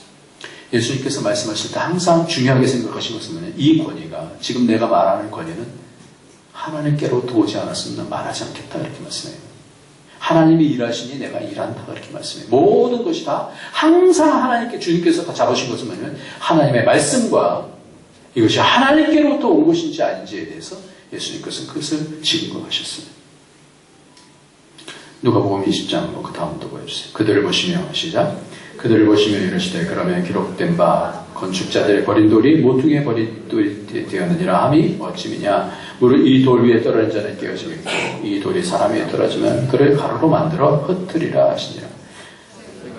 예수님께서 말씀하실 때 항상 중요하게 생각하신 것은 이 권위가 지금 내가 말하는 권위는 하나님께로부터 오지 않았으면 말하지 않겠다 이렇게 말씀해요. 하나님이 일하시니 내가 일한다 이렇게 말씀해요. 모든 것이 다 항상 하나님께 주님께서 다 잡으신 것은 뭐냐면 하나님의 말씀과 이것이 하나님께로부터 온 것인지 아닌지에 대해서 예수님께서는 그것을 증거하셨어요. 누가복음 20장 그 다음부터 보여주세요. 그들을 보시며 시작. 그들을 보시며 이르시되 그러면 기록된 바 건축자들의 버린 돌이 모퉁이의 버린 돌이 되었느니라 함이 어찌미냐. 무릇 이 돌 위에 떨어진 자는 깨어지겠고 이 돌이 사람 위에 떨어지면 그를 가루로 만들어 흩으리라 하시니라.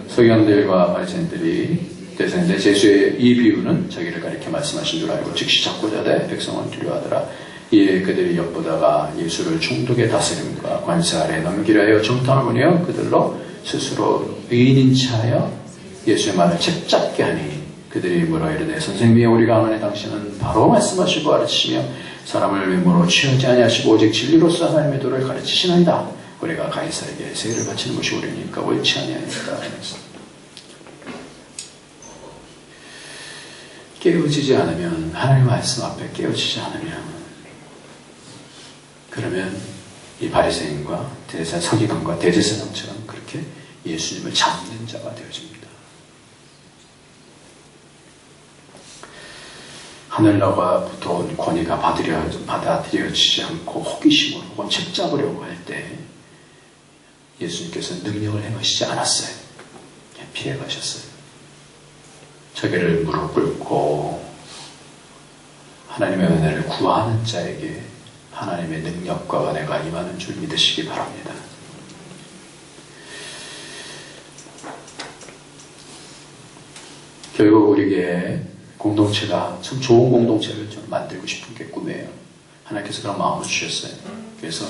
서기관들과 바리새인들이 대사인데 제수의 이 비유는 자기를 가리켜 말씀하신 줄 알고 즉시 잡고자 돼 백성은 두려워하더라. 이에 그들이 엿보다가 예수를 총독의 다스림과 관세 아래 넘기려 하여 정탐을 보내어 그들로 스스로 의인인 체하여 예수의 말을 책잡게 하니 그들이 물어 이르되 선생님이여 우리가 아노니 당신은 바로 말씀하시고 가르치시며 사람을 외모로 취하지 아니하시고 오직 진리로서 하나님의 도를 가르치시나이다. 우리가 가이사에게 세를 바치는 것이 옳으니까 옳지 아니하니까. 깨어지지 않으면 하나님 말씀 앞에 깨어지지 않으면 그러면 이 바리새인과 서기관과 대제사장처럼 그렇게 예수님을 잡는 자가 되어집니다. 하늘나라부터 온 권위가 받아들여지지 않고 호기심으로 혹은 책잡으려고 할 때 예수님께서는 능력을 행하시지 않았어요. 피해 가셨어요. 자기를 무릎 꿇고 하나님의 은혜를 구하는 자에게 하나님의 능력과 은혜가 임하는 줄 믿으시기 바랍니다. 결국 우리에게 공동체가 참 좋은 공동체를 좀 만들고 싶은 게 꿈이에요. 하나님께서 그런 마음을 주셨어요. 그래서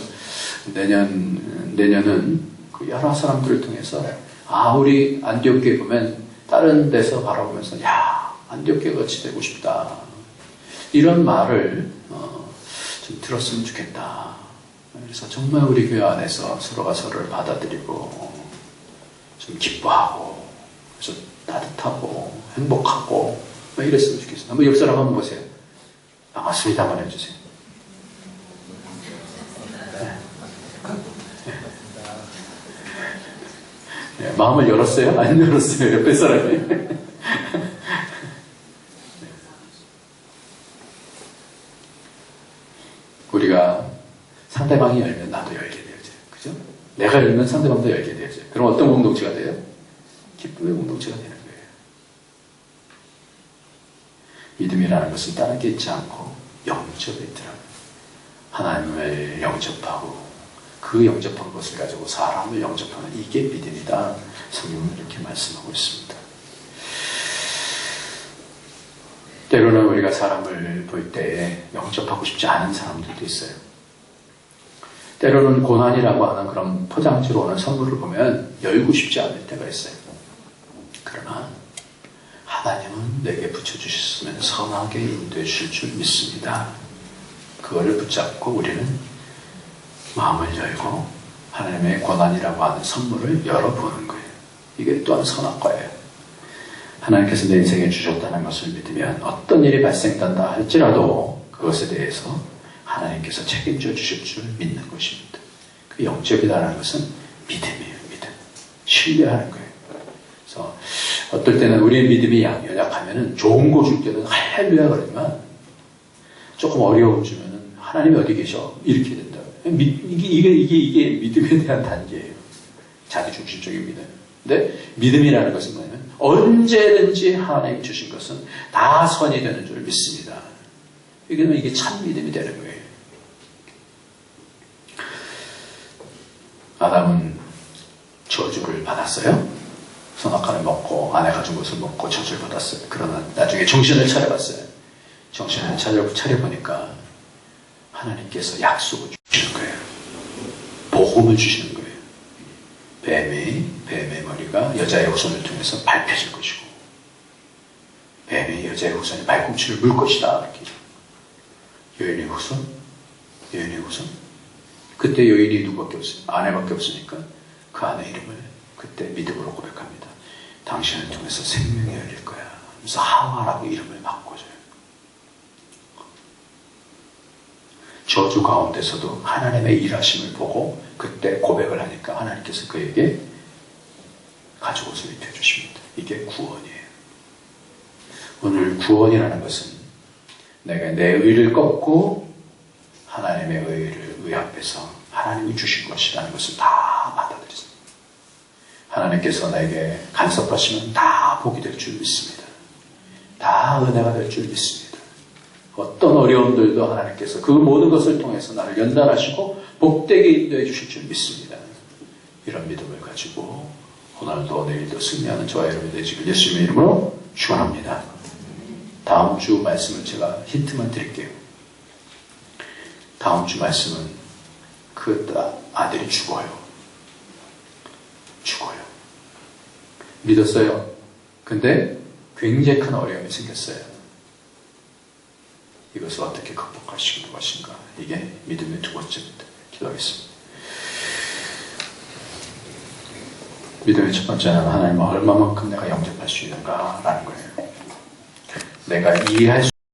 내년은 그 여러 사람들을 통해서 우리 안디옥교회 보면 다른 데서 바라보면서 안디옥교회 같이 되고 싶다. 이런 말을 좀 들었으면 좋겠다. 그래서 정말 우리 교회 안에서 서로가 서로를 받아들이고 좀 기뻐하고 그래서 따뜻하고 행복하고 이랬으면 좋겠어요. 한번 옆 사람 한번 보세요. 반갑습니다 한번 해주세요. 네, 마음을 열었어요? 안 열었어요? 옆에 사람이. 우리가 상대방이 열면 나도 열게 되어져요. 그죠? 내가 열면 상대방도 열게 되어져요. 그럼 어떤 공동체가 돼요? 기쁨의 공동체가 되는 거예요. 믿음이라는 것은 다른 게 있지 않고 영접에 있더라고요. 하나님을 영접하고 그 그 영접한 것을 가지고 사람을 영접하는 이게 믿음이다. 성경은 이렇게 말씀하고 있습니다. 때로는 우리가 사람을 볼 때 영접하고 싶지 않은 사람들도 있어요. 때로는 고난이라고 하는 그런 포장지로 오는 선물을 보면 열고 싶지 않을 때가 있어요. 그러나 하나님은 내게 붙여주셨으면 선하게 인도해 주실 줄 믿습니다. 그거를 붙잡고 우리는 마음을 열고 하나님의 고난이라고 하는 선물을 열어보는 거예요. 이게 또한 선악과예요. 하나님께서 내 인생에 주셨다는 것을 믿으면 어떤 일이 발생한다 할지라도 그것에 대해서 하나님께서 책임져 주실 줄 믿는 것입니다. 그 영적이라는 것은 믿음이에요. 믿음. 신뢰하는 거예요. 그래서 어떨 때는 우리의 믿음이 연약하면은 좋은 거 줄 때는 할렐루야 그러지만 조금 어려움 주면은 하나님이 어디 계셔? 이렇게 된다. 이게 믿음에 대한 단계예요. 자기 중심적인 믿음. 근데 믿음이라는 것은 뭐냐면 언제든지 하나님 주신 것은 다 선이 되는 줄 믿습니다. 이게 참 믿음이 되는 거예요. 아담은 저주를 받았어요. 선악과를 먹고 아내가 준 것을 먹고 저주를 받았어요. 그러나 나중에 정신을 차려봤어요. 정신을 차려보니까 하나님께서 약속을 주시는 거예요. 복음을 주시는 거예요. 뱀의 머리가 여자의 후손을 통해서 밟혀질 것이고 뱀이 여자의 후손의 발꿈치를 물 것이다. 이렇게. 여인의 후손. 그때 여인이 누구밖에 없어요? 아내밖에 없으니까 그 아내 이름을 그때 믿음으로 고백합니다. 당신을 통해서 생명이 열릴 거야. 그래서 하와라고 이름을 바꿔줘요. 저주 가운데서도 하나님의 일하심을 보고 그때 고백을 하니까 하나님께서 그에게 가죽 옷을 입혀주십니다. 이게 구원이에요. 오늘 구원이라는 것은 내가 내 의를 꺾고 하나님의 의 앞에서 하나님이 주신 것이라는 것을 다 받아들였습니다. 하나님께서 나에게 간섭하시면 다 복이 될 줄 믿습니다. 다 은혜가 될 줄 믿습니다. 어떤 어려움들도 하나님께서 그 모든 것을 통해서 나를 연단하시고 복되게 인도해 주실 줄 믿습니다. 이런 믿음을 가지고 오늘도 내일도 승리하는 저와 여러분이 되시길 예수님의 이름으로 축원합니다. 다음 주 말씀을 제가 힌트만 드릴게요. 다음 주 말씀은 그 아들이 죽어요. 믿었어요. 근데 굉장히 큰 어려움이 생겼어요. 이것을 어떻게 극복하시는 것인가. 이게 믿음의 두 번째입니다. 기도하겠습니다. 믿음의 첫 번째는 하나님을 얼마만큼 내가 영접할 수 있는가 라는 거예요. 내가 이해할 수